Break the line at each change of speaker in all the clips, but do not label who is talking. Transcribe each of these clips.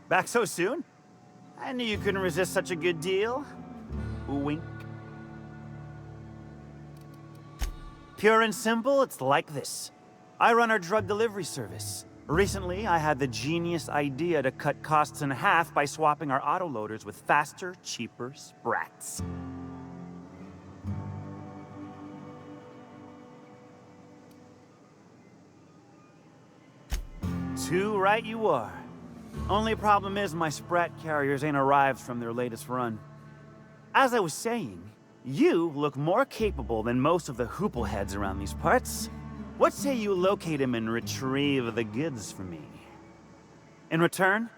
Back so soon? I knew you couldn't resist such a good deal. Wink. Pure and simple, it's like this. I run our drug delivery service. Recently, I had the genius idea to cut costs in half by swapping our autoloaders with faster, cheaper sprats. Too right you are. Only problem is my sprat carriers ain't arrived from their latest run. As I was saying, you look more capable than most of the hoople heads around these parts. What say you locate him and retrieve the goods for me? In return,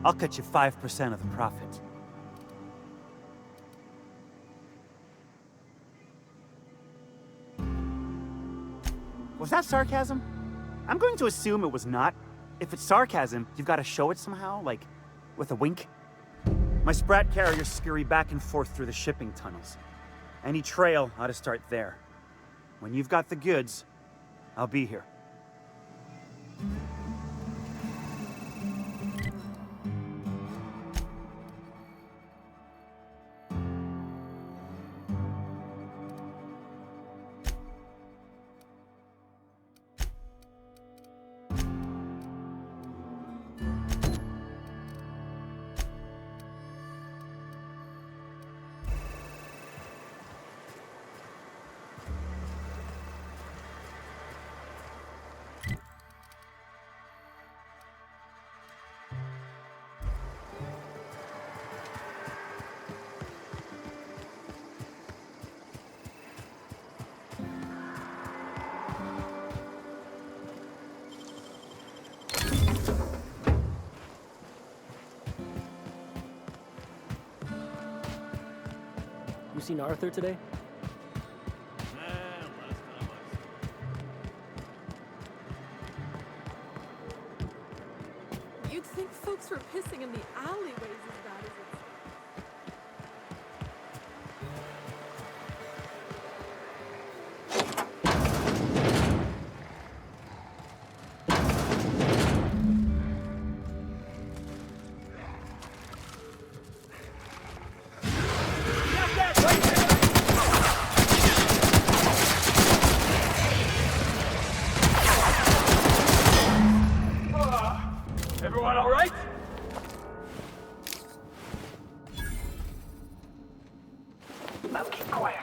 I'll cut you 5% of the profit. Was that sarcasm? I'm going to assume it was not. If it's sarcasm, you've got to show it somehow, like with a wink. My sprat carriers scurry back and forth through the shipping tunnels. Any trail ought to start there. When you've got the goods, I'll be here.
You seen Arthur today?
You'd think folks were pissing in the alleyways as bad as it's...
Everyone all right?
Let's keep quiet.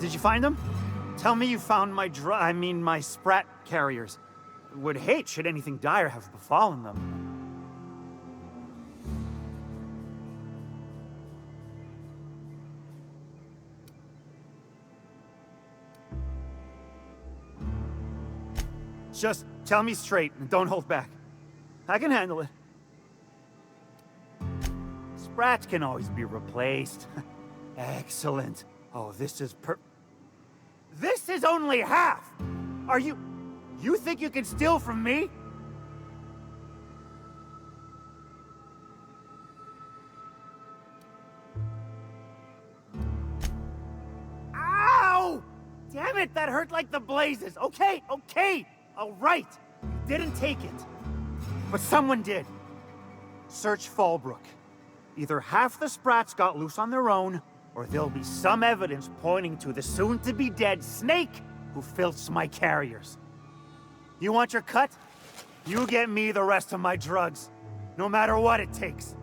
Did you find them? Tell me you found my my sprat carriers. Would hate should anything dire have befallen them. Just tell me straight and don't hold back. I can handle it. Sprats can always be replaced. Excellent. Oh, this is This is only half! Are you think you can steal from me? Ow! Damn it, that hurt like the blazes. Okay, all right. You didn't take it. But someone did. Search Fallbrook. Either half the sprats got loose on their own, or there'll be some evidence pointing to the soon-to-be-dead Snake who filched my carriers. You want your cut? You get me the rest of my drugs, no matter what it takes.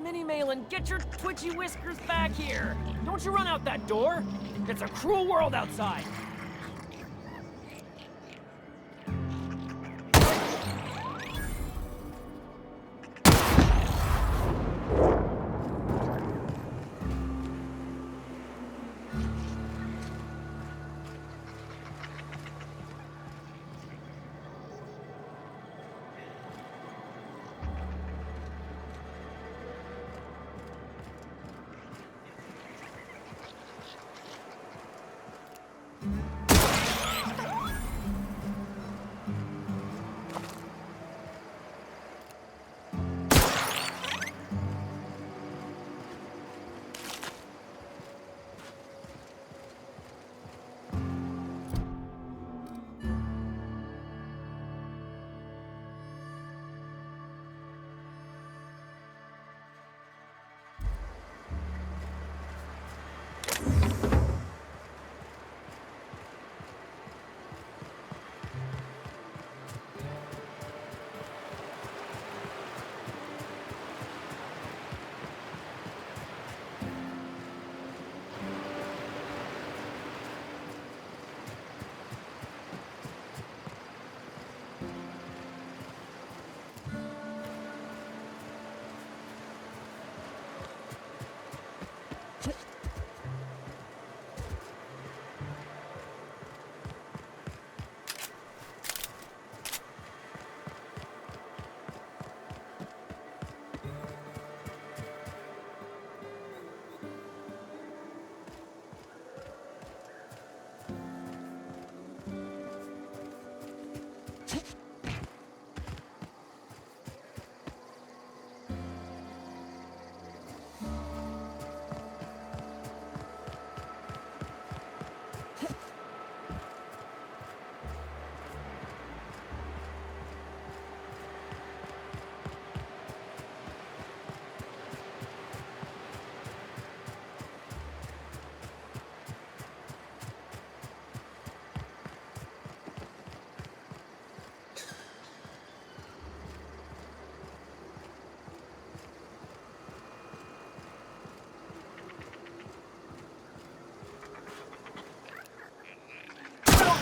Minnie Malin, get your twitchy whiskers back here! Don't you run out that door! It's a cruel world outside!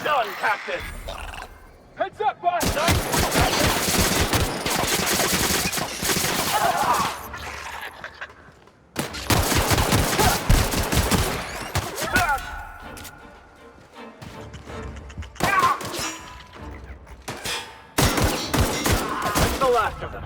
Done, Captain! Heads up, boss! Nice! That's the last of them.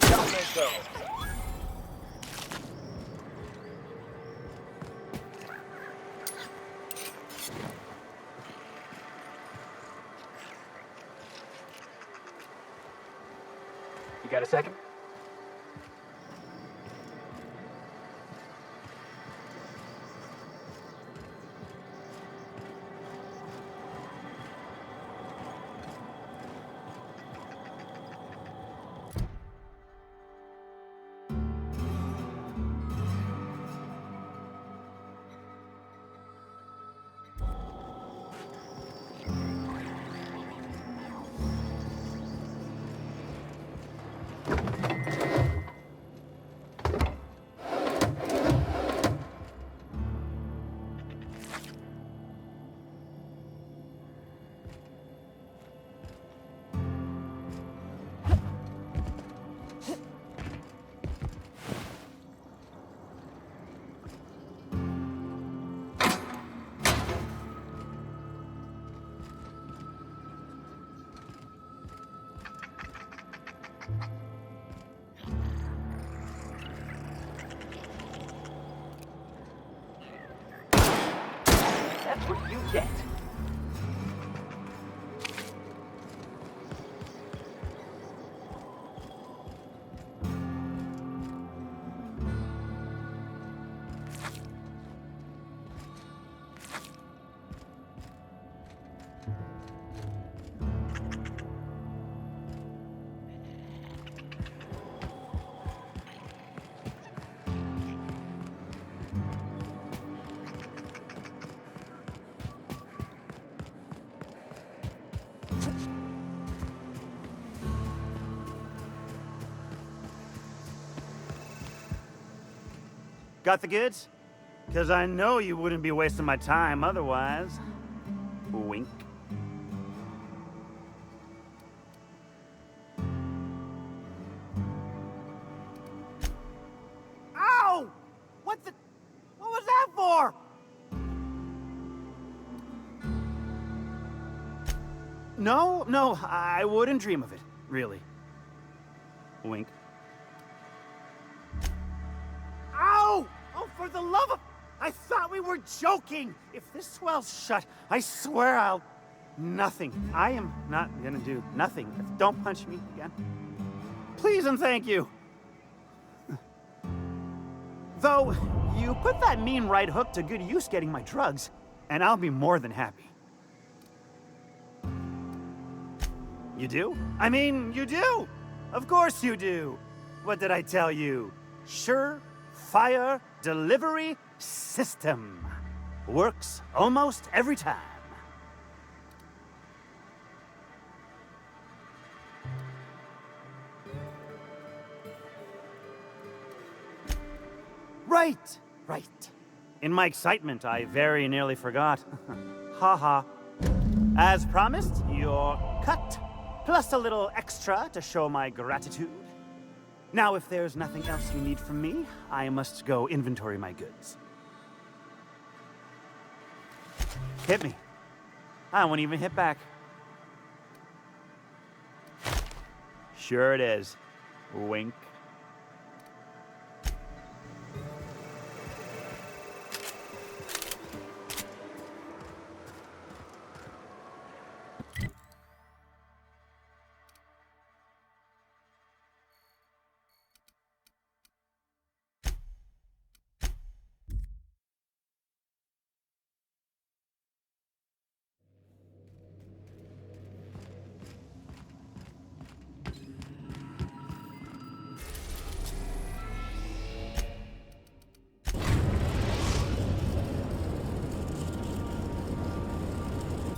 Down they go. You got a second? you get.
Got the goods? Because I know you wouldn't be wasting my time otherwise. Wink. Ow! What was that for? No, I wouldn't dream of it, really. Wink. Ow! Oh, for the love of... I thought we were joking! If this swells shut, I swear I'll... Nothing. I am not gonna do nothing. Don't punch me again. Please and thank you. Though, you put that mean right hook to good use getting my drugs, and I'll be more than happy. You do? I mean, you do! Of course you do! What did I tell you? Sure-fire delivery system. Works almost every time. Right. In my excitement, I very nearly forgot. Ha ha. As promised, your cut, plus a little extra to show my gratitude. Now, if there's nothing else you need from me, I must go inventory my goods. Hit me. I won't even hit back. Sure it is. Wink.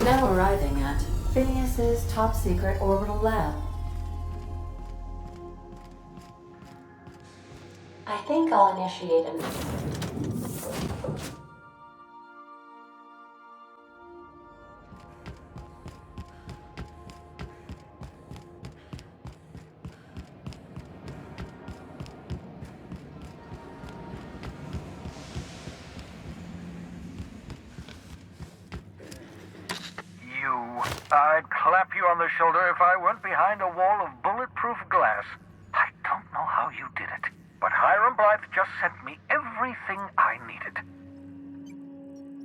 Now arriving at Phineas's top-secret orbital lab. I think I'll initiate an...
I'd clap you on the shoulder if I weren't behind a wall of bulletproof glass. I don't know how you did it, but Hiram Blythe just sent me everything I needed.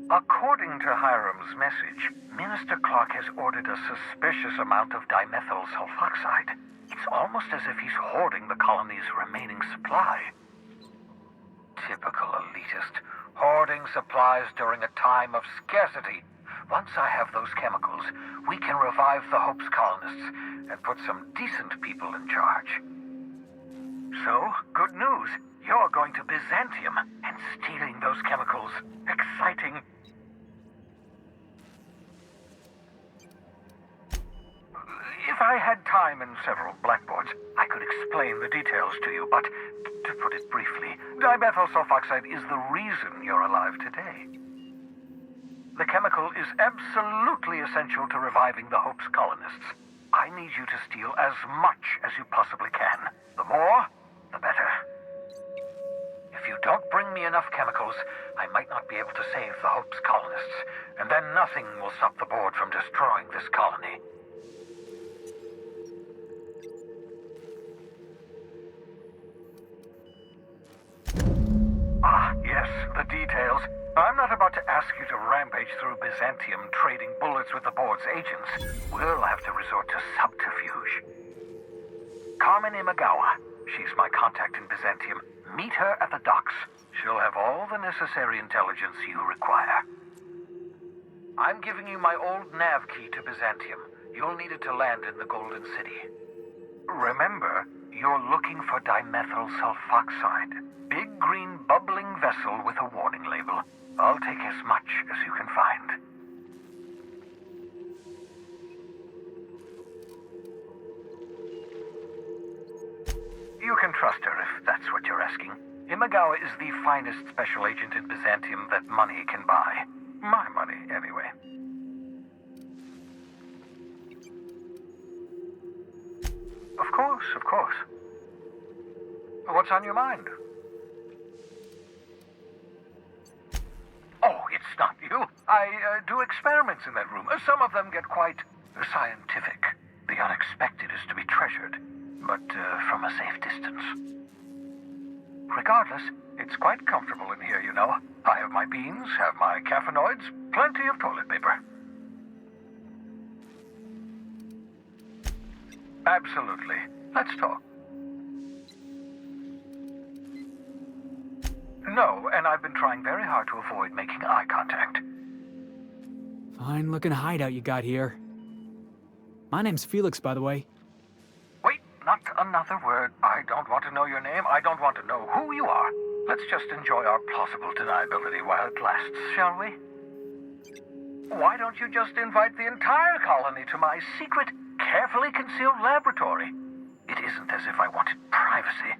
According to Hiram's message, Minister Clark has ordered a suspicious amount of dimethyl sulfoxide. It's almost as if he's hoarding the colony's remaining supply. Typical elitist, hoarding supplies during a time of scarcity. Once I have those chemicals, we can revive the Hope's colonists and put some decent people in charge. So, good news. You're going to Byzantium and stealing those chemicals. Exciting. If I had time and several blackboards, I could explain the details to you, but to put it briefly, dimethyl sulfoxide is the reason you're alive today. The chemical is absolutely essential to reviving the Hope's colonists. I need you to steal as much as you possibly can. The more, the better. If you don't bring me enough chemicals, I might not be able to save the Hope's colonists, and then nothing will stop the board from destroying this colony. Ah, yes, the details. I'm not about to ask you to rampage through Byzantium trading bullets with the board's agents. We'll have to resort to subterfuge. Carmen Imagawa. She's my contact in Byzantium. Meet her at the docks. She'll have all the necessary intelligence you require. I'm giving you my old nav key to Byzantium. You'll need it to land in the Golden City. Remember, you're looking for dimethyl sulfoxide. Big green bubbling vessel with a warning label. I'll take as much as you can find. You can trust her if that's what you're asking. Imagawa is the finest special agent in Byzantium that money can buy. My money, anyway. Of course, of course. What's on your mind? Oh, it's not you. I do experiments in that room. Some of them get quite scientific. The unexpected is to be treasured, but from a safe distance. Regardless, it's quite comfortable in here, you know. I have my beans, have my caffeinoids, plenty of toilet paper. Absolutely. Let's talk. No, and I've been trying very hard to avoid making eye contact.
Fine looking hideout you got here. My name's Felix, by the way.
Wait, not another word. I don't want to know your name. I don't want to know who you are. Let's just enjoy our plausible deniability while it lasts, shall we? Why don't you just invite the entire colony to my secret, carefully concealed laboratory? It isn't as if I wanted privacy.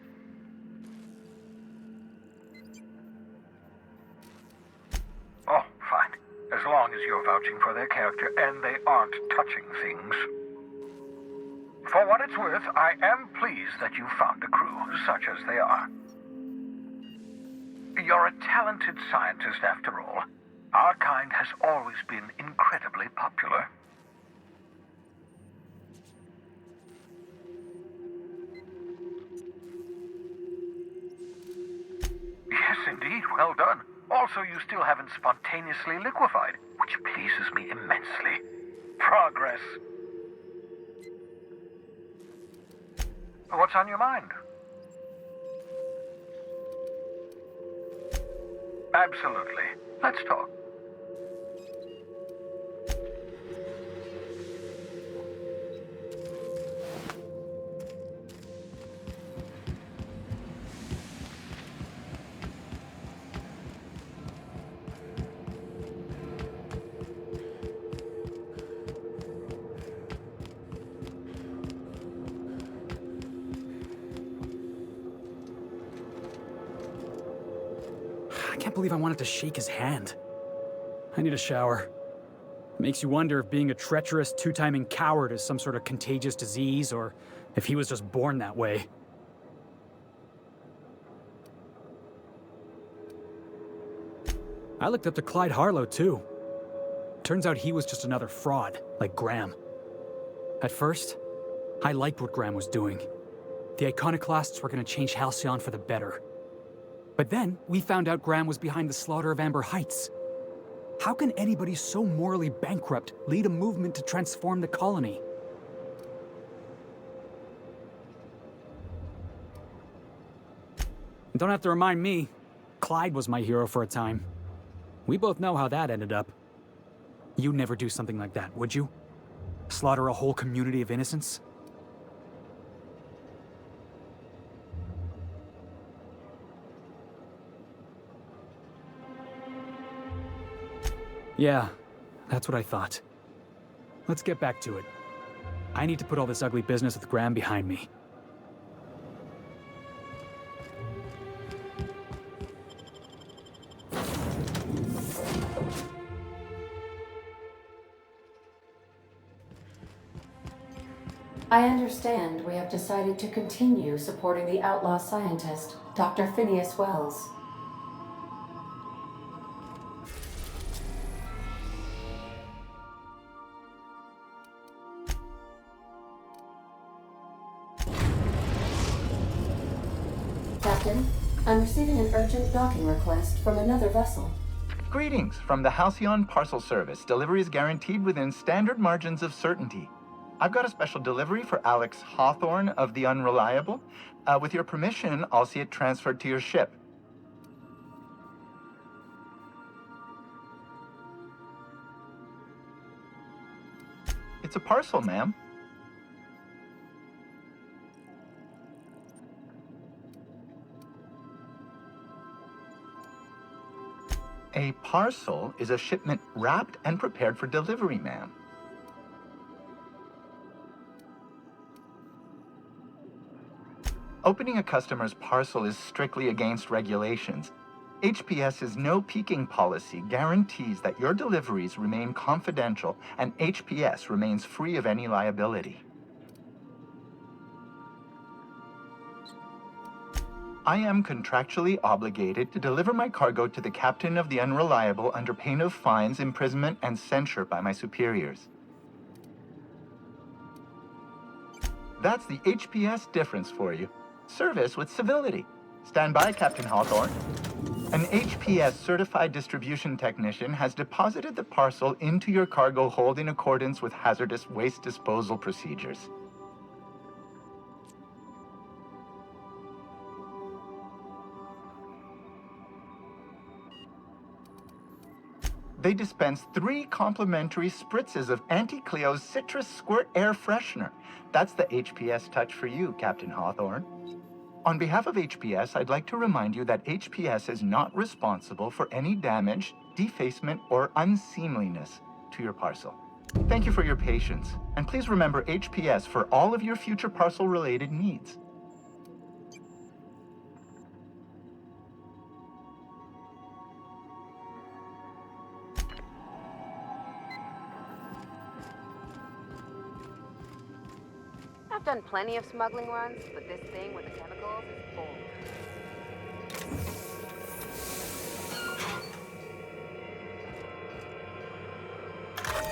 Oh, fine. As long as you're vouching for their character and they aren't touching things. For what it's worth, I am pleased that you found a crew, such as they are. You're a talented scientist, after all. Our kind has always been incredibly popular. Yes, indeed. Well done. Also, you still haven't spontaneously liquefied, which pleases me immensely. Progress. What's on your mind? Absolutely. Let's talk.
I can't believe I wanted to shake his hand. I need a shower. Makes you wonder if being a treacherous, two-timing coward is some sort of contagious disease, or if he was just born that way. I looked up to Clyde Harlow, too. Turns out he was just another fraud, like Graham. At first, I liked what Graham was doing. The Iconoclasts were going to change Halcyon for the better. But then, we found out Graham was behind the slaughter of Amber Heights. How can anybody so morally bankrupt lead a movement to transform the colony? Don't have to remind me. Clyde was my hero for a time. We both know how that ended up. You'd never do something like that, would you? Slaughter a whole community of innocents? Yeah, that's what I thought. Let's get back to it. I need to put all this ugly business with Graham behind me.
I understand we have decided to continue supporting the outlaw scientist, Dr. Phineas Wells. Captain, I'm receiving an urgent docking request from another vessel.
Greetings from the Halcyon Parcel Service. Delivery is guaranteed within standard margins of certainty. I've got a special delivery for Alex Hawthorne of the Unreliable. With your permission, I'll see it transferred to your ship. It's a parcel, ma'am. A parcel is a shipment wrapped and prepared for delivery, ma'am. Opening a customer's parcel is strictly against regulations. HPS's no peeking policy guarantees that your deliveries remain confidential and HPS remains free of any liability. I am contractually obligated to deliver my cargo to the captain of the Unreliable under pain of fines, imprisonment, and censure by my superiors. That's the HPS difference for you. Service with civility. Stand by, Captain Hawthorne. An HPS certified distribution technician has deposited the parcel into your cargo hold in accordance with hazardous waste disposal procedures. They dispense 3 complimentary spritzes of Anti-Cleo's Citrus Squirt Air Freshener. That's the HPS touch for you, Captain Hawthorne. On behalf of HPS, I'd like to remind you that HPS is not responsible for any damage, defacement, or unseemliness to your parcel. Thank you for your patience, and please remember HPS for all of your future parcel-related needs.
I've done plenty of smuggling runs, but this thing with the chemicals is bold.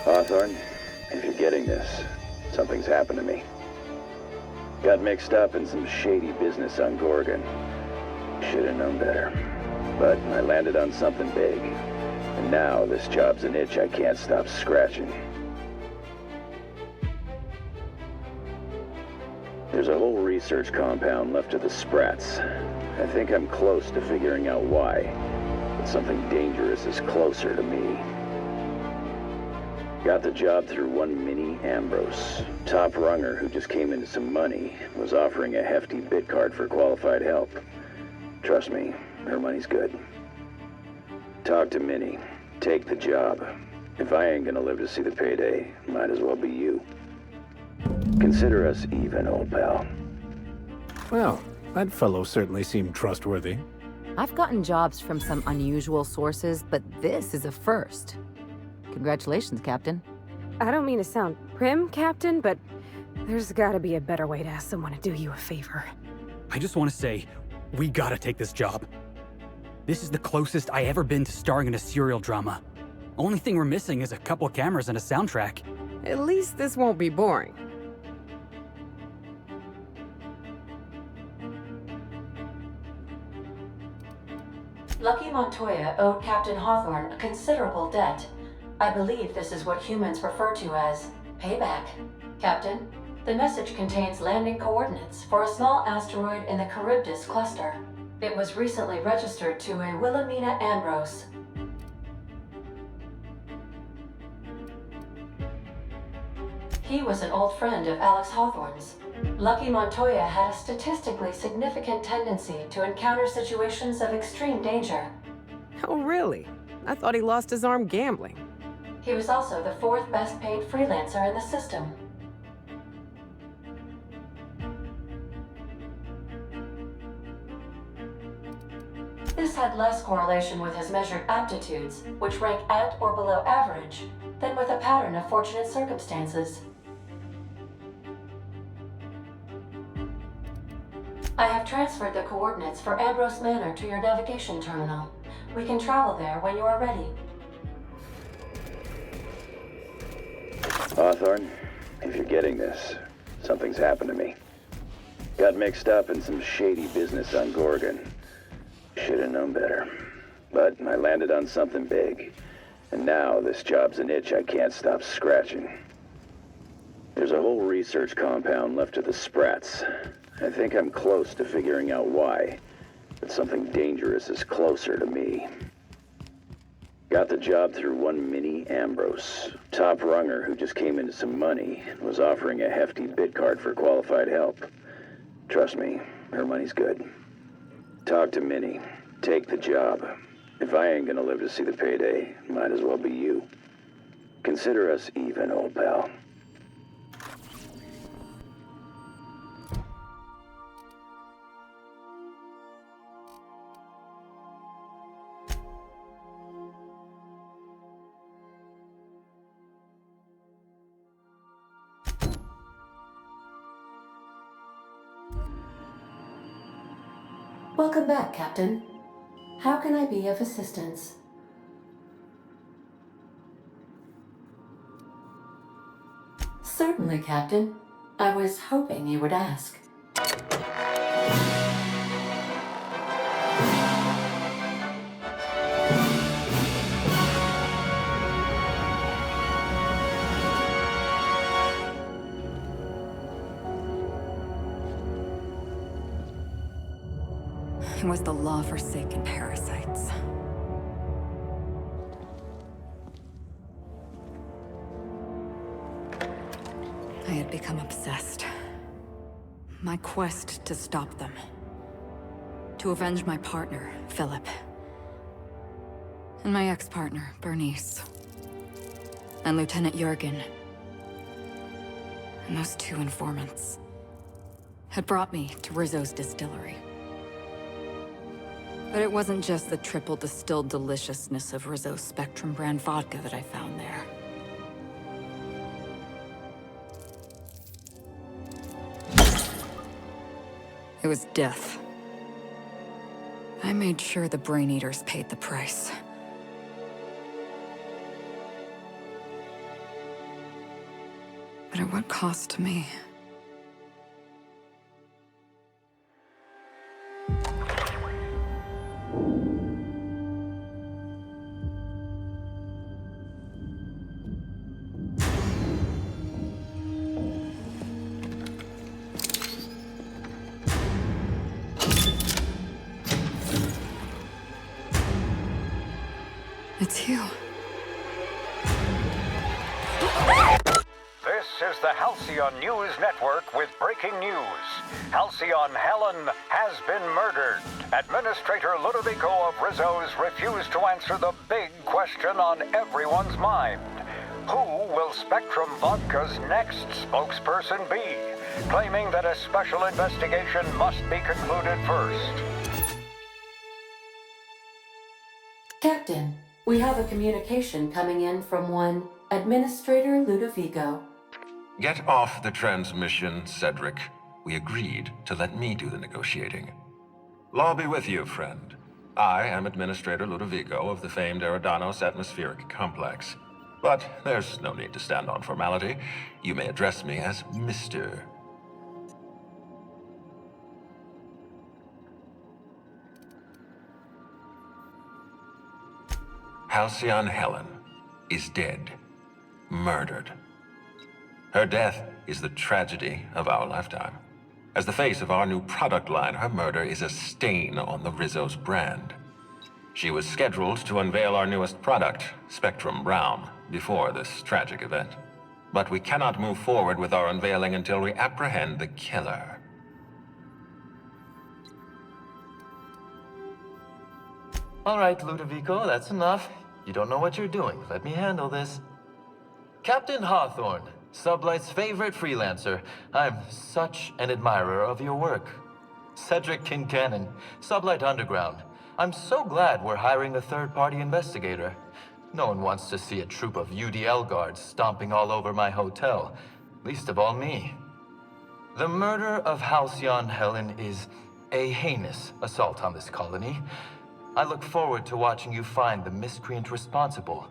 Hawthorne, if you're getting this, something's happened to me. Got mixed up in some shady business on Gorgon. Should've known better. But I landed on something big. And now this job's an itch I can't stop scratching. There's a whole research compound left of the Sprats. I think I'm close to figuring out why. But something dangerous is closer to me. Got the job through one Minnie Ambrose. Top runger who just came into some money, was offering a hefty bid card for qualified help. Trust me, her money's good. Talk to Minnie. Take the job. If I ain't gonna live to see the payday, might as well be you. Consider us even, old pal.
Well, that fellow certainly seemed trustworthy.
I've gotten jobs from some unusual sources, but this is a first. Congratulations, Captain.
I don't mean to sound prim, Captain, but there's gotta be a better way to ask someone to do you a favor.
I just want to say, we gotta take this job. This is the closest I ever been to starring in a serial drama. Only thing we're missing is a couple cameras and a soundtrack.
At least this won't be boring.
Lucky Montoya owed Captain Hawthorne a considerable debt. I believe this is what humans refer to as payback. Captain, the message contains landing coordinates for a small asteroid in the Charybdis cluster. It was recently registered to a Wilhelmina Ambrose. He was an old friend of Alex Hawthorne's. Lucky Montoya had a statistically significant tendency to encounter situations of extreme danger.
Oh, really? I thought he lost his arm gambling.
He was also the 4th best paid freelancer in the system. This had less correlation with his measured aptitudes, which rank at or below average, than with a pattern of fortunate circumstances. I have transferred the coordinates for Ambrose Manor to your navigation terminal. We can travel there when you are ready.
Hawthorne, if you're getting this, something's happened to me. Got mixed up in some shady business on Gorgon. Should've known better. but I landed on something big. And now this job's an itch I can't stop scratching. There's a whole research compound left of the Sprats. I think I'm close to figuring out why, but something dangerous is closer to me. Got the job through one Minnie Ambrose, top runger who just came into some money and was offering a hefty bid card for qualified help. Trust me, her money's good. Talk to Minnie. Take the job. If I ain't gonna live to see the payday, might as well be you. Consider us even, old pal.
Welcome back, Captain. How can I be of assistance? Certainly, Captain. I was hoping you would ask.
It was the law-forsaken parasites. I had become obsessed. My quest to stop them. To avenge my partner, Philip. And my ex-partner, Bernice. And Lieutenant Jurgen. And those two informants had brought me to Rizzo's distillery. But it wasn't just the triple distilled deliciousness of Rizzo's Spectrum brand vodka that I found there. It was death. I made sure the Brain Eaters paid the price. But at what cost to me? It's you.
This is the Halcyon News Network with breaking news. Halcyon Helen has been murdered. Administrator Ludovico of Rizzo's refused to answer the big question on everyone's mind. Who will Spectrum Vodka's next spokesperson be? Claiming that a special investigation must be concluded first.
Captain, we have a communication coming in from one Administrator Ludovico.
Get off the transmission, Cedric. We agreed to let me do the negotiating. Law be with you, friend. I am Administrator Ludovico of the famed Eridanos Atmospheric Complex. But there's no need to stand on formality. You may address me as Mr. Halcyon Helen is dead. Murdered. Her death is the tragedy of our lifetime. As the face of our new product line, her murder is a stain on the Rizzo's brand. She was scheduled to unveil our newest product, Spectrum Brown, before this tragic event. But we cannot move forward with our unveiling until we apprehend the killer.
All right, Ludovico, that's enough. You don't know what you're doing. Let me handle this. Captain Hawthorne, Sublight's favorite freelancer. I'm such an admirer of your work. Cedric Kincannon, Sublight Underground. I'm so glad we're hiring a third-party investigator. No one wants to see a troop of UDL guards stomping all over my hotel. Least of all me. The murder of Halcyon Helen is a heinous assault on this colony. I look forward to watching you find the miscreant responsible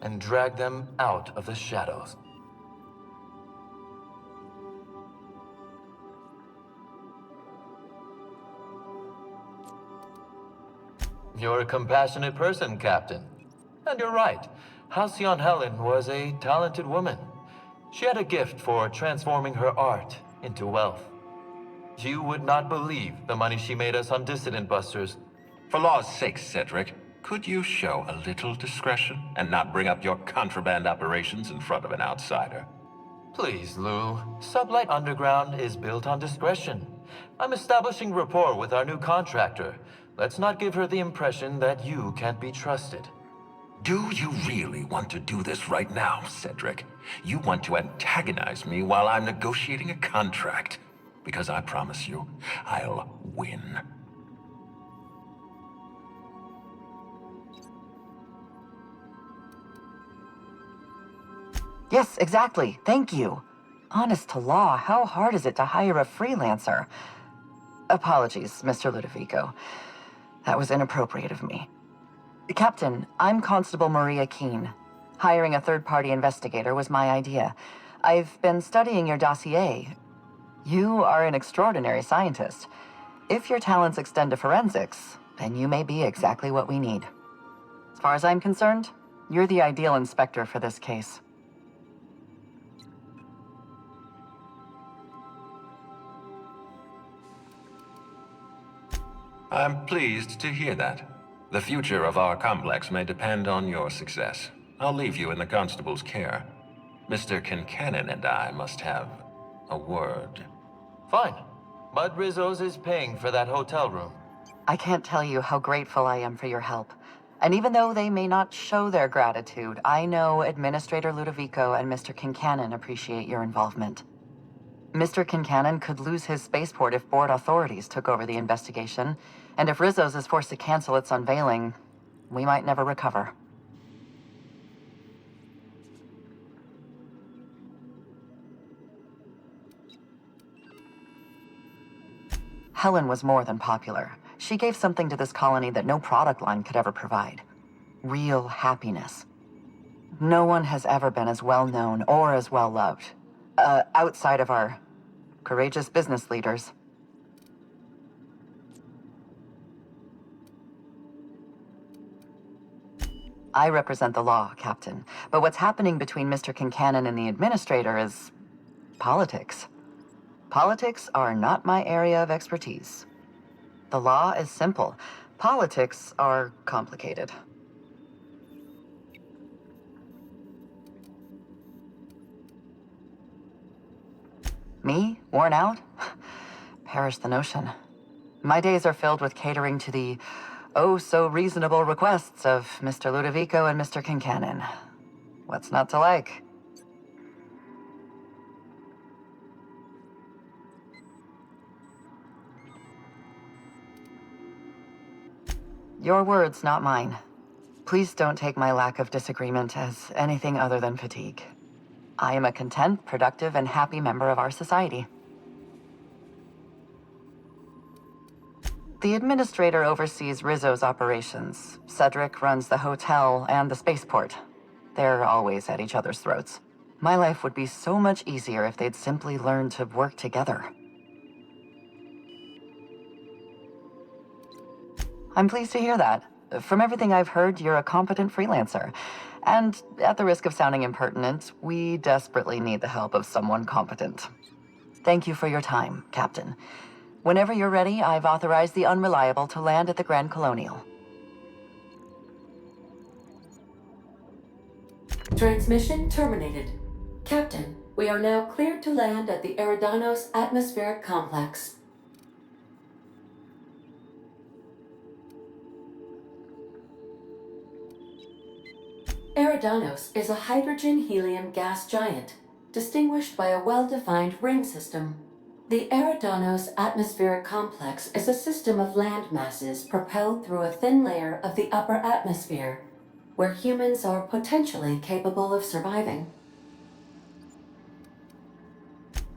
and drag them out of the shadows. You're a compassionate person, Captain. And you're right. Halcyon Helen was a talented woman. She had a gift for transforming her art into wealth. You would not believe the money she made us on Dissident Busters.
For law's sake, Cedric, could you show a little discretion and not bring up your contraband operations in front of an outsider?
Please, Lou. Sublight Underground is built on discretion. I'm establishing rapport with our new contractor. Let's not give her the impression that you can't be trusted.
Do you really want to do this right now, Cedric? You want to antagonize me while I'm negotiating a contract. Because I promise you, I'll win.
Yes, exactly. Thank you. Honest to law, how hard is it to hire a freelancer? Apologies, Mr. Ludovico. That was inappropriate of me. Captain, I'm Constable Maria Keene. Hiring a third-party investigator was my idea. I've been studying your dossier. You are an extraordinary scientist. If your talents extend to forensics, then you may be exactly what we need. As far as I'm concerned, you're the ideal inspector for this case.
I'm pleased to hear that. The future of our complex may depend on your success. I'll leave you in the constable's care. Mr. Kincannon and I must have a word.
Fine. Bud Rizzo's is paying for that hotel room.
I can't tell you how grateful I am for your help. And even though they may not show their gratitude, I know Administrator Ludovico and Mr. Kincannon appreciate your involvement. Mr. Kincannon could lose his spaceport if board authorities took over the investigation, and if Rizzo's is forced to cancel its unveiling, we might never recover. Helen was more than popular. She gave something to this colony that no product line could ever provide. Real happiness. No one has ever been as well known or as well loved. Outside of our courageous business leaders. I represent the law, Captain. But what's happening between Mr. Kincannon and the Administrator is politics. Politics are not my area of expertise. The law is simple. Politics are complicated. Me? Worn out? Perish the notion. My days are filled with catering to the oh-so-reasonable requests of Mr. Ludovico and Mr. Kincannon. What's not to like? Your words, not mine. Please don't take my lack of disagreement as anything other than fatigue. I am a content, productive, and happy member of our society. The Administrator oversees Rizzo's operations. Cedric runs the hotel and the spaceport. They're always at each other's throats. My life would be so much easier if they'd simply learn to work together. I'm pleased to hear that. From everything I've heard, you're a competent freelancer. And at the risk of sounding impertinent, we desperately need the help of someone competent. Thank you for your time, Captain. Whenever you're ready, I've authorized the Unreliable to land at the Grand Colonial.
Transmission terminated. Captain, we are now cleared to land at the Eridanos Atmospheric Complex. Eridanos is a hydrogen-helium gas giant, distinguished by a well-defined ring system. The Eridanos Atmospheric Complex is a system of land masses propelled through a thin layer of the upper atmosphere, where humans are potentially capable of surviving.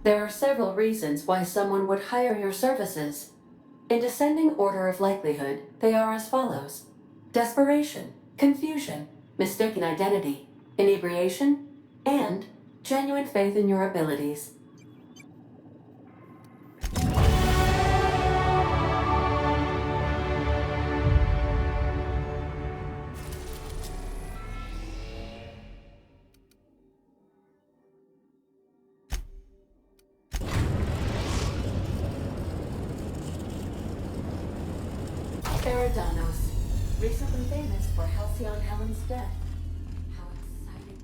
There are several reasons why someone would hire your services. In descending order of likelihood, they are as follows: desperation, confusion, mistaken identity, inebriation, and genuine faith in your abilities. Eridanos, recently famous for Halcyon Helen's death. How exciting.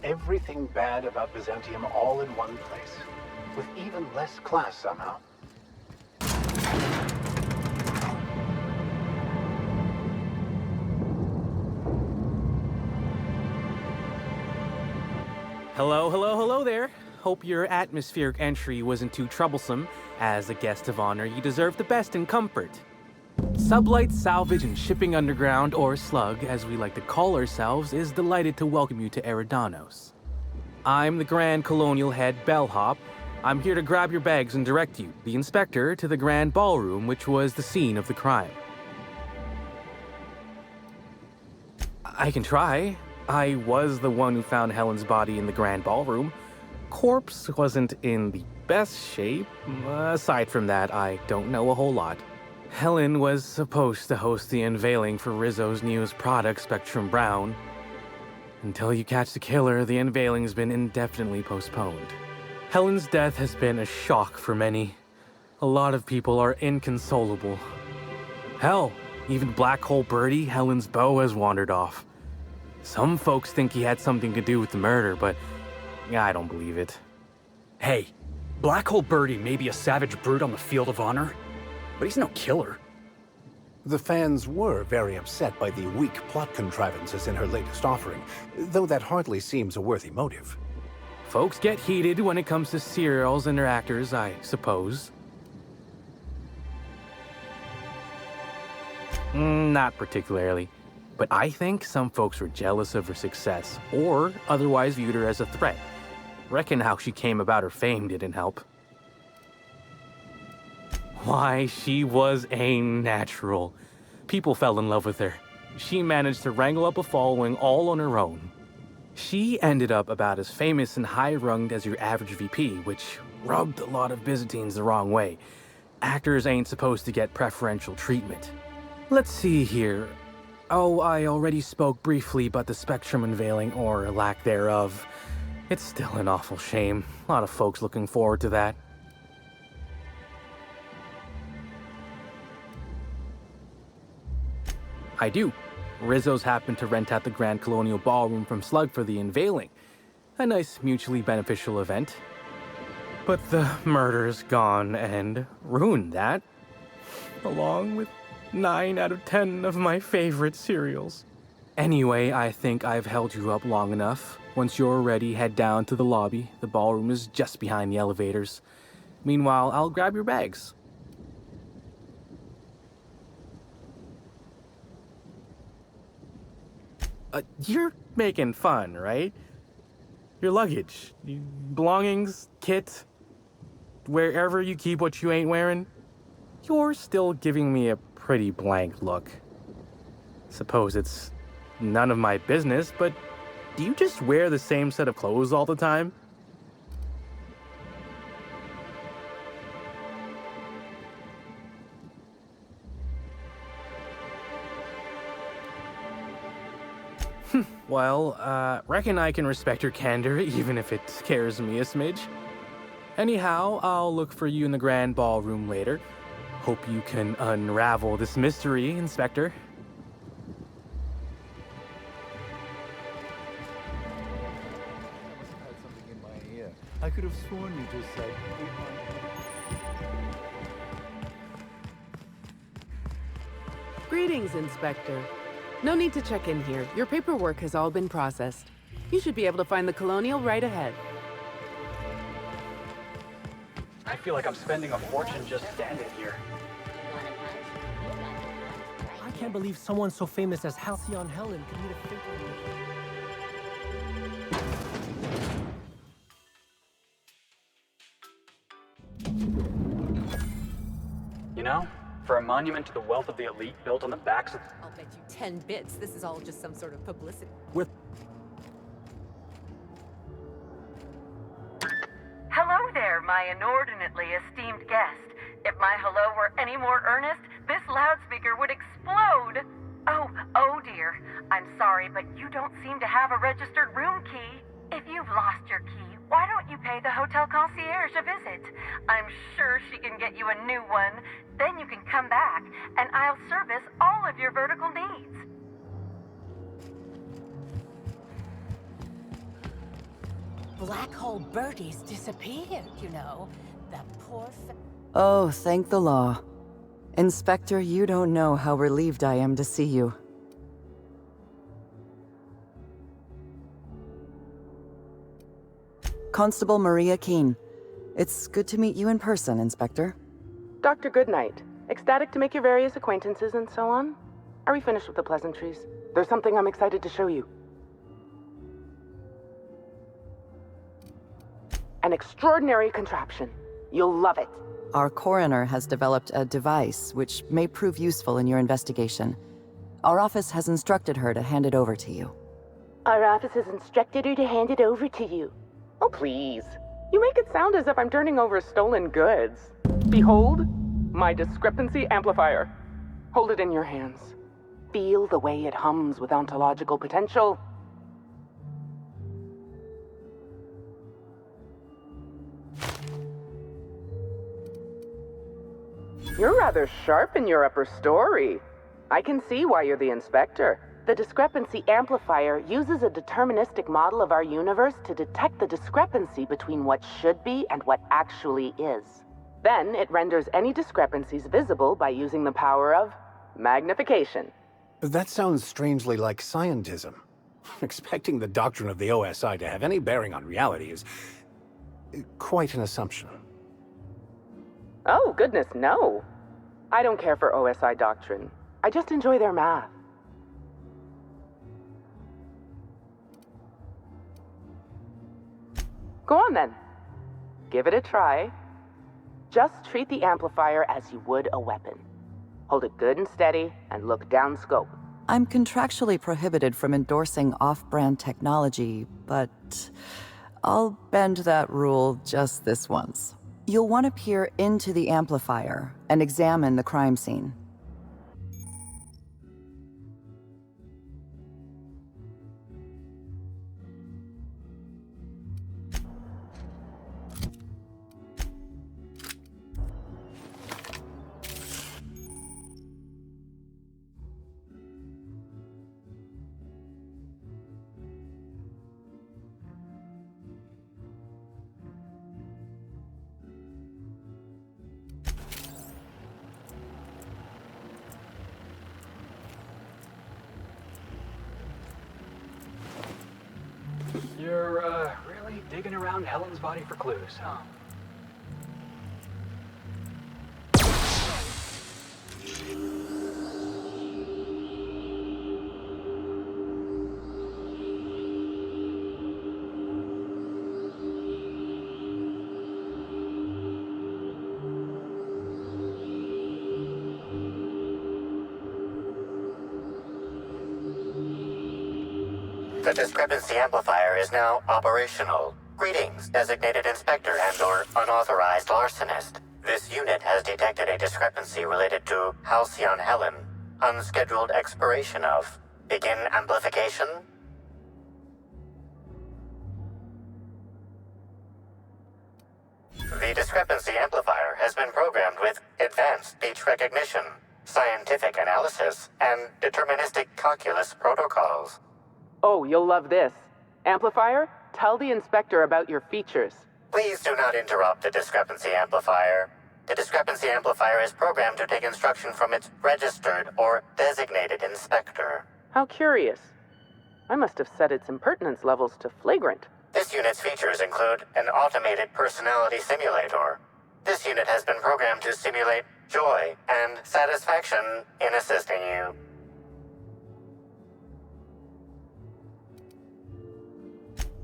Everything bad about Byzantium all in one place, with even less class somehow.
Hello, hello, hello there. Hope your atmospheric entry wasn't too troublesome. As a guest of honor, you deserve the best in comfort. Sublight Salvage and Shipping Underground, or Slug, as we like to call ourselves, is delighted to welcome you to Eridanos. I'm the Grand Colonial Head Bellhop. I'm here to grab your bags and direct you, the Inspector, to the Grand Ballroom, which was the scene of the crime. I can try. I was the one who found Helen's body in the Grand Ballroom. Corpse wasn't in the best shape. Aside from that, I don't know a whole lot. Helen was supposed to host the unveiling for Rizzo's newest product, Spectrum Brown. Until you catch the killer, the unveiling's been indefinitely postponed. Helen's death has been a shock for many. A lot of people are inconsolable. Hell, even Black Hole Birdie, Helen's beau, has wandered off. Some folks think he had something to do with the murder, but I don't believe it.
Hey, Black Hole Birdie may be a savage brute on the field of honor, but he's no killer.
The fans were very upset by the weak plot contrivances in her latest offering, though that hardly seems a worthy motive.
Folks get heated when it comes to serials and their actors, I suppose. Not particularly. But I think some folks were jealous of her success, or otherwise viewed her as a threat. Reckon how she came about her fame didn't help. Why, she was a natural. People fell in love with her. She managed to wrangle up a following all on her own. She ended up about as famous and high-runged as your average VP, which rubbed a lot of Byzantines the wrong way. Actors ain't supposed to get preferential treatment. Let's see here. Oh, I already spoke briefly about the Spectrum unveiling, or lack thereof. It's still an awful shame. A lot of folks looking forward to that. I do. Rizzo's happened to rent out the Grand Colonial Ballroom from Slug for the unveiling. A nice mutually beneficial event. But the murder's gone and ruined that. Along with 9 out of 10 of my favorite cereals. Anyway, I think I've held you up long enough. Once you're ready, head down to the lobby. The ballroom is just behind the elevators. Meanwhile, I'll grab your bags. You're making fun, right? Your luggage, belongings, kit, wherever you keep what you ain't wearing. You're still giving me a pretty blank look. Suppose it's none of my business, but do you just wear the same set of clothes all the time? Well, reckon I can respect your candor, even if it scares me a smidge. Anyhow, I'll look for you in the Grand Ballroom later. Hope you can unravel this mystery, Inspector.
I could have sworn you just said.
Greetings, Inspector. No need to check in here. Your paperwork has all been processed. You should be able to find the Colonial right ahead.
I feel like I'm spending a fortune just standing here.
can't believe someone so famous as Halcyon Helen could meet a fatal...
You know, for a monument to the wealth of the elite built on the backs of...
I'll bet you 10 bits this is all just some sort of publicity.
With...
Hello there, my inordinately esteemed guest. If my hello were any more earnest, this loudspeaker would explode. Oh dear. I'm sorry, but you don't seem to have a registered room key. If you've lost your key, why don't you pay the hotel concierge a visit? I'm sure she can get you a new one. Then you can come back, and I'll service all of your vertical needs.
Black hole birdies disappeared, you know. That poor
Oh, thank the law. Inspector, you don't know how relieved I am to see you. Constable Maria Keene. It's good to meet you in person, Inspector.
Dr. Goodnight. Ecstatic to make your various acquaintances and so on. Are we finished with the pleasantries? There's something I'm excited to show you. An extraordinary contraption. You'll love it.
Our coroner has developed a device which may prove useful in your investigation. Our office has instructed her to hand it over to you.
Our office has instructed her to hand it over to you. Oh, please. You make it sound as if I'm turning over stolen goods. Behold, my discrepancy amplifier. Hold it in your hands. Feel the way it hums with ontological potential. You're rather sharp in your upper story. I can see why you're the inspector. The discrepancy amplifier uses a deterministic model of our universe to detect the discrepancy between what should be and what actually is. Then it renders any discrepancies visible by using the power of magnification.
That sounds strangely like scientism. Expecting the doctrine of the OSI to have any bearing on reality is quite an assumption.
Oh, goodness, no. I don't care for OSI doctrine. I just enjoy their math. Go on then. Give it a try. Just treat the amplifier as you would a weapon. Hold it good and steady and look down scope.
I'm contractually prohibited from endorsing off-brand technology, but I'll bend that rule just this once. You'll want to peer into the amplifier and examine the crime scene.
You're, really digging around Helen's body for clues, huh?
The discrepancy amplifier is now operational. Greetings, designated inspector and/or unauthorized larcenist. This unit has detected a discrepancy related to Halcyon Helen. Unscheduled expiration of. Begin amplification. The discrepancy amplifier has been programmed with advanced speech recognition, scientific analysis, and deterministic calculus protocols.
Oh, you'll love this. Amplifier, tell the inspector about your features.
Please do not interrupt the discrepancy amplifier. The discrepancy amplifier is programmed to take instruction from its registered or designated inspector.
How curious. I must have set its impertinence levels to flagrant.
This unit's features include an automated personality simulator. This unit has been programmed to simulate joy and satisfaction in assisting you.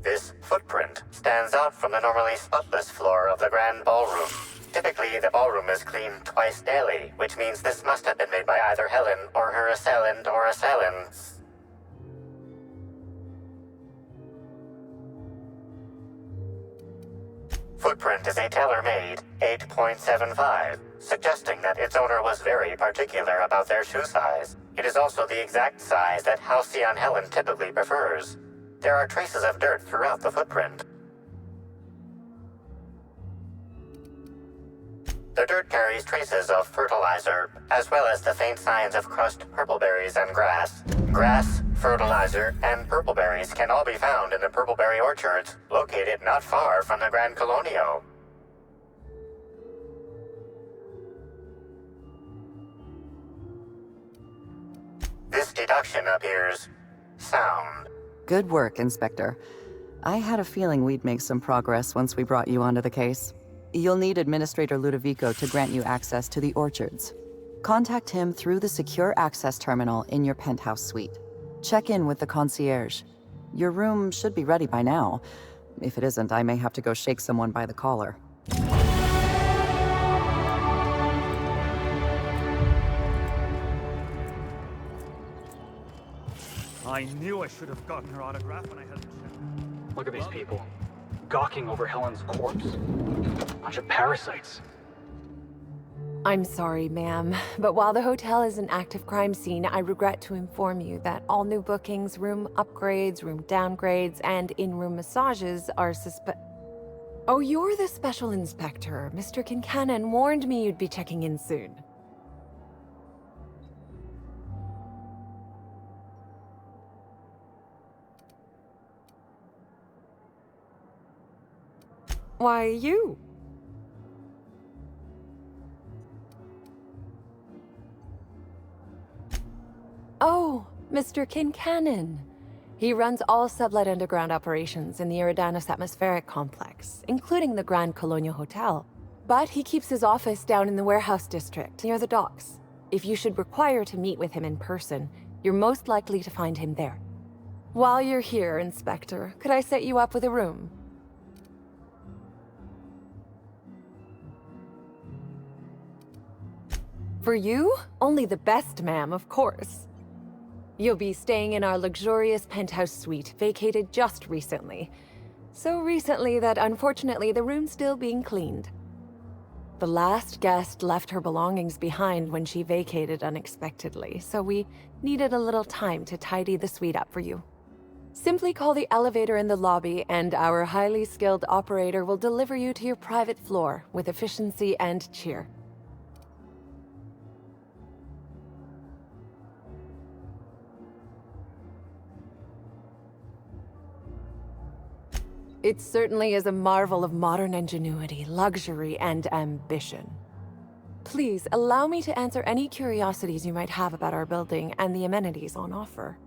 This footprint stands out from the normally spotless floor of the grand ballroom. Typically, the ballroom is cleaned twice daily, which means this must have been made by either Helen or her assailant or assailants. Footprint is a tailor-made 8.75, suggesting that its owner was very particular about their shoe size. It is also the exact size that Halcyon Helen typically prefers. There are traces of dirt throughout the footprint. The dirt carries traces of fertilizer, as well as the faint signs of crushed purpleberries and grass. Grass, fertilizer, and purpleberries can all be found in the purpleberry orchards, located not far from the Grand Colonio. This deduction appears sound.
Good work, Inspector. I had a feeling we'd make some progress once we brought you onto the case. You'll need Administrator Ludovico to grant you access to the orchards. Contact him through the secure access terminal in your penthouse suite. Check in with the concierge. Your room should be ready by now. If it isn't, I may have to go shake someone by the collar.
I knew I should have gotten her autograph when I had the check. Look at these people, gawking over Helen's corpse. Bunch of parasites.
I'm sorry, ma'am, but while the hotel is an active crime scene, I regret to inform you that all new bookings, room upgrades, room downgrades, and in-room massages are Oh, you're the special inspector. Mr. Kincannon warned me you'd be checking in soon. Why, you? Oh, Mr. Kincannon. He runs all sublet underground operations in the Eridanus Atmospheric Complex, including the Grand Colonial Hotel. But he keeps his office down in the warehouse district, near the docks. If you should require to meet with him in person, you're most likely to find him there. While you're here, Inspector, could I set you up with a room? For you? Only the best, ma'am, of course. You'll be staying in our luxurious penthouse suite, vacated just recently. So recently that unfortunately the room's still being cleaned. The last guest left her belongings behind when she vacated unexpectedly, so we needed a little time to tidy the suite up for you. Simply call the elevator in the lobby and our highly skilled operator will deliver you to your private floor with efficiency and cheer. It certainly is a marvel of modern ingenuity, luxury, and ambition. Please, allow me to answer any curiosities you might have about our building and the amenities on offer.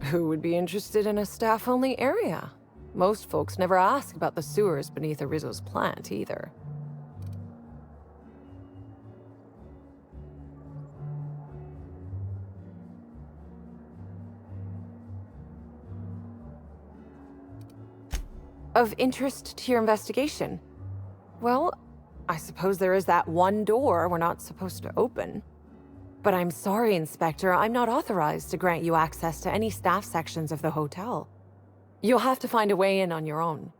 Who would be interested in a staff-only area? Most folks never ask about the sewers beneath Rizzo's plant, either. Of interest to your investigation? Well, I suppose there is that one door we're not supposed to open. But I'm sorry, Inspector, I'm not authorized to grant you access to any staff sections of the hotel. You'll have to find a way in on your own.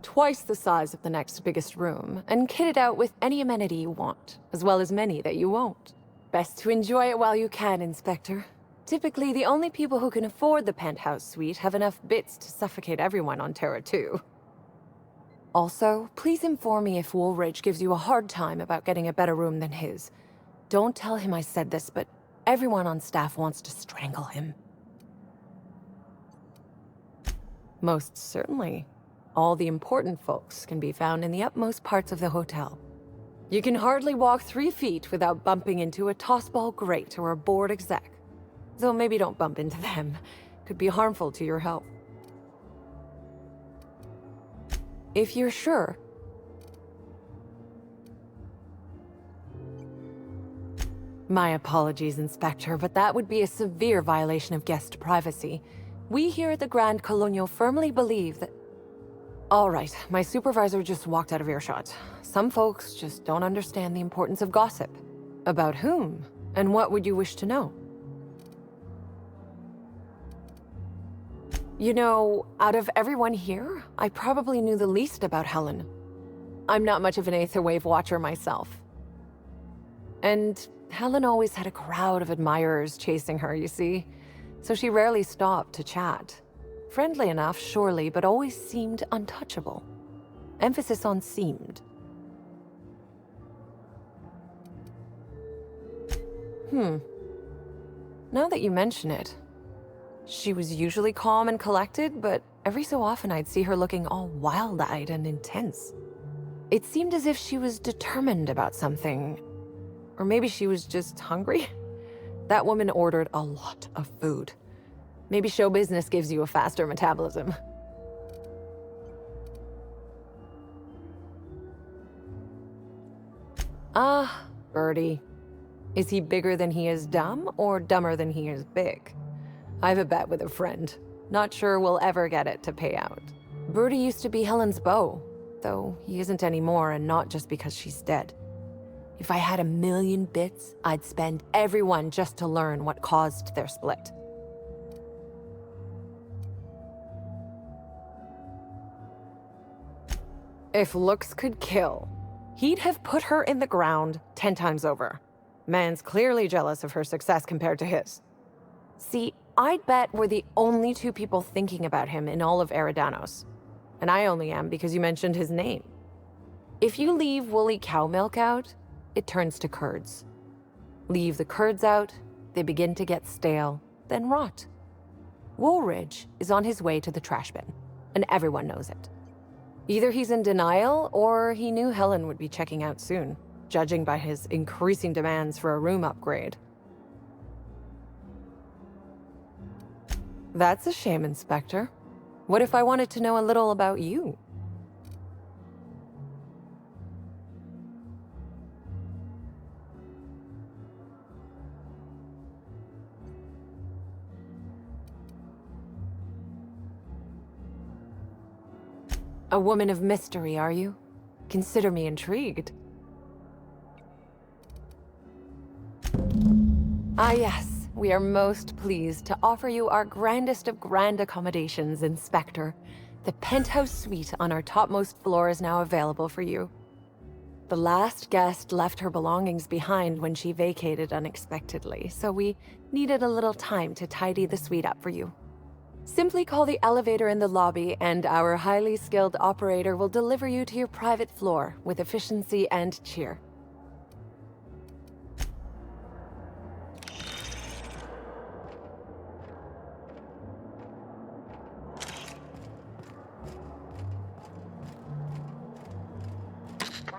Twice the size of the next biggest room, and kitted out with any amenity you want, as well as many that you won't. Best to enjoy it while you can, Inspector. Typically, the only people who can afford the penthouse suite have enough bits to suffocate everyone on Terra 2. Also, please inform me if Woolridge gives you a hard time about getting a better room than his. Don't tell him I said this, but everyone on staff wants to strangle him. Most certainly. All the important folks can be found in the utmost parts of the hotel. You can hardly walk 3 feet without bumping into a tossball grate or a bored exec. Though maybe don't bump into them. Could be harmful to your health. If you're sure. My apologies, Inspector, but that would be a severe violation of guest privacy. We here at the Grand Colonial firmly believe that... All right, my supervisor just walked out of earshot. Some folks just don't understand the importance of gossip. About whom? And what would you wish to know? You know, out of everyone here, I probably knew the least about Helen. I'm not much of an Aether Wave watcher myself. And Helen always had a crowd of admirers chasing her, you see, so she rarely stopped to chat. Friendly enough, surely, but always seemed untouchable. Emphasis on seemed. Now that you mention it, she was usually calm and collected, but every so often I'd see her looking all wild-eyed and intense. It seemed as if she was determined about something. Or maybe she was just hungry? That woman ordered a lot of food. Maybe show business gives you a faster metabolism. Ah, Birdie. Is he bigger than he is dumb, or dumber than he is big? I have a bet with a friend. Not sure we'll ever get it to pay out. Birdie used to be Helen's beau, though he isn't anymore, and not just because she's dead. If I had 1,000,000 bits, I'd spend every one just to learn what caused their split. If looks could kill, he'd have put her in the ground 10 times over. Man's clearly jealous of her success compared to his. See, I'd bet we're the only two people thinking about him in all of Eridanos. And I only am because you mentioned his name. If you leave woolly cow milk out, it turns to curds. Leave the curds out, they begin to get stale, then rot. Woolridge is on his way to the trash bin, and everyone knows it. Either he's in denial, or he knew Helen would be checking out soon, judging by his increasing demands for a room upgrade. That's a shame, Inspector. What if I wanted to know a little about you? A woman of mystery, are you? Consider me intrigued. Ah yes, we are most pleased to offer you our grandest of grand accommodations, Inspector. The penthouse suite on our topmost floor is now available for you. The last guest left her belongings behind when she vacated unexpectedly, so we needed a little time to tidy the suite up for you. Simply call the elevator in the lobby, and our highly skilled operator will deliver you to your private floor with efficiency and cheer.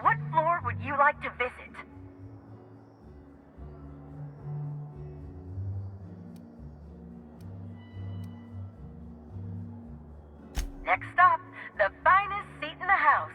What floor would you like to visit? Next stop, the finest seat in the house.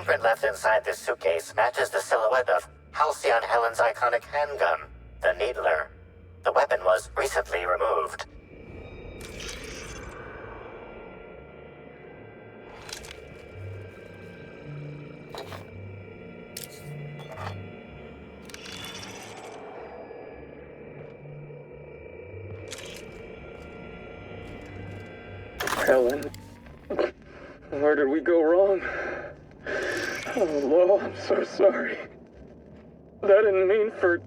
fingerprint left inside this suitcase matches the silhouette of Halcyon Helen's iconic handgun, the Needler. The weapon was recently removed.
Helen, where did we go wrong? Oh, Lo, I'm so sorry. That didn't mean for...